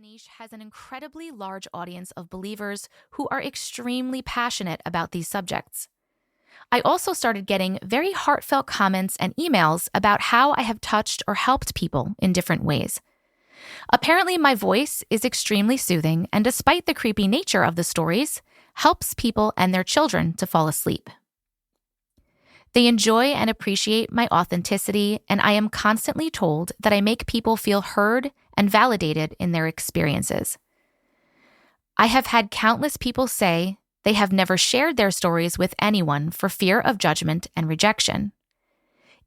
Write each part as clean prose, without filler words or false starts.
niche has an incredibly large audience of believers who are extremely passionate about these subjects. I also started getting very heartfelt comments and emails about how I have touched or helped people in different ways. Apparently, my voice is extremely soothing, and despite the creepy nature of the stories, helps people and their children to fall asleep. They enjoy and appreciate my authenticity, and I am constantly told that I make people feel heard and validated in their experiences. I have had countless people say they have never shared their stories with anyone for fear of judgment and rejection.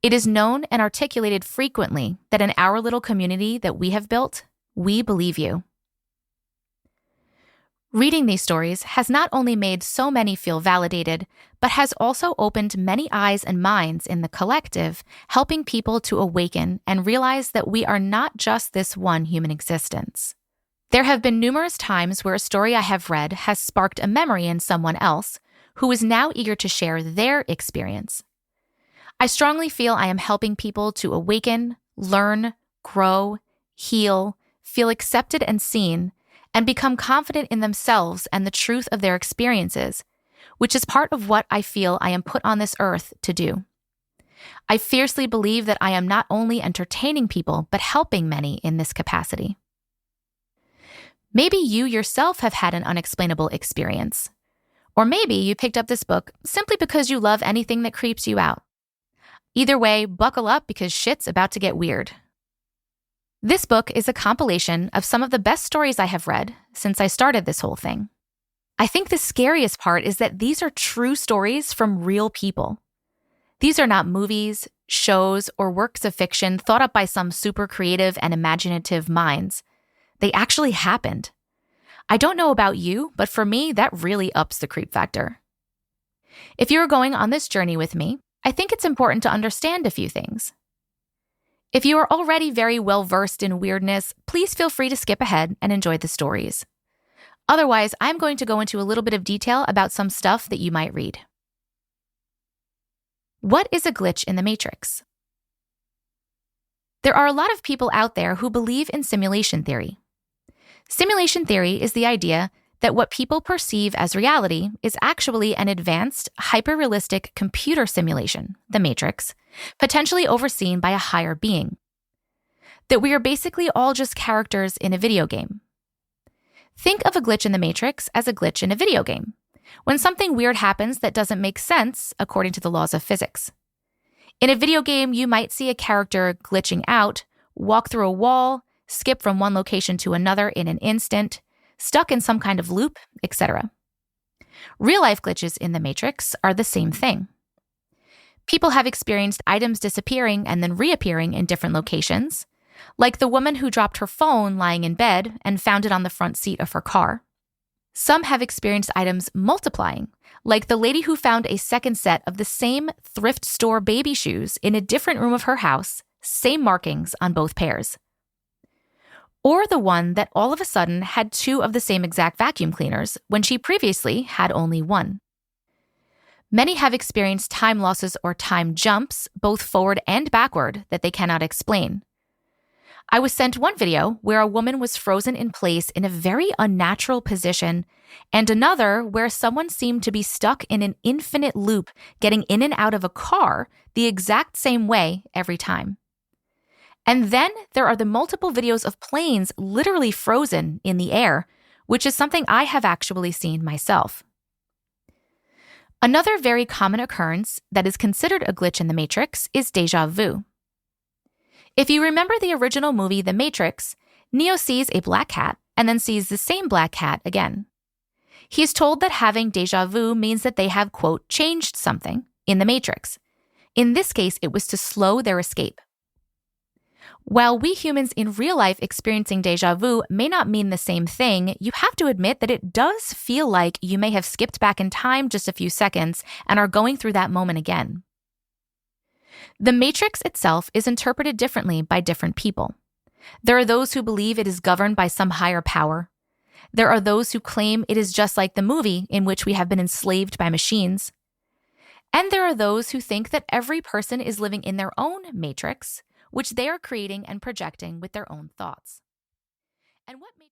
It is known and articulated frequently that in our little community that we have built, we believe you. Reading these stories has not only made so many feel validated, but has also opened many eyes and minds in the collective, helping people to awaken and realize that we are not just this one human existence. There have been numerous times where a story I have read has sparked a memory in someone else who is now eager to share their experience. I strongly feel I am helping people to awaken, learn, grow, heal, feel accepted and seen, and become confident in themselves and the truth of their experiences, which is part of what I feel I am put on this earth to do. I fiercely believe that I am not only entertaining people, but helping many in this capacity. Maybe you yourself have had an unexplainable experience. Or maybe you picked up this book simply because you love anything that creeps you out. Either way, buckle up because shit's about to get weird. This book is a compilation of some of the best stories I have read since I started this whole thing. I think the scariest part is that these are true stories from real people. These are not movies, shows, or works of fiction thought up by some super creative and imaginative minds. They actually happened. I don't know about you, but for me, that really ups the creep factor. If you're going on this journey with me, I think it's important to understand a few things. If you are already very well versed in weirdness, please feel free to skip ahead and enjoy the stories. Otherwise, I'm going to go into a little bit of detail about some stuff that you might read. What is a glitch in the Matrix? There are a lot of people out there who believe in simulation theory. Simulation theory is the idea that what people perceive as reality is actually an advanced, hyper-realistic computer simulation, the Matrix, potentially overseen by a higher being. That we are basically all just characters in a video game. Think of a glitch in the Matrix as a glitch in a video game, when something weird happens that doesn't make sense according to the laws of physics. In a video game, you might see a character glitching out, walk through a wall, skip from one location to another in an instant, stuck in some kind of loop, etc. Real-life glitches in the Matrix are the same thing. People have experienced items disappearing and then reappearing in different locations, like the woman who dropped her phone lying in bed and found it on the front seat of her car. Some have experienced items multiplying, like the lady who found a second set of the same thrift store baby shoes in a different room of her house, same markings on both pairs. Or the one that all of a sudden had two of the same exact vacuum cleaners when she previously had only one. Many have experienced time losses or time jumps, both forward and backward, that they cannot explain. I was sent one video where a woman was frozen in place in a very unnatural position, and another where someone seemed to be stuck in an infinite loop, getting in and out of a car the exact same way every time. And then there are the multiple videos of planes literally frozen in the air, which is something I have actually seen myself. Another very common occurrence that is considered a glitch in the Matrix is déjà vu. If you remember the original movie The Matrix, Neo sees a black cat and then sees the same black cat again. He is told that having déjà vu means that they have, quote, changed something in the Matrix. In this case, it was to slow their escape. While we humans in real life experiencing déjà vu may not mean the same thing, you have to admit that it does feel like you may have skipped back in time just a few seconds and are going through that moment again. The Matrix itself is interpreted differently by different people. There are those who believe it is governed by some higher power. There are those who claim it is just like the movie in which we have been enslaved by machines. And there are those who think that every person is living in their own Matrix, which they are creating and projecting with their own thoughts. And what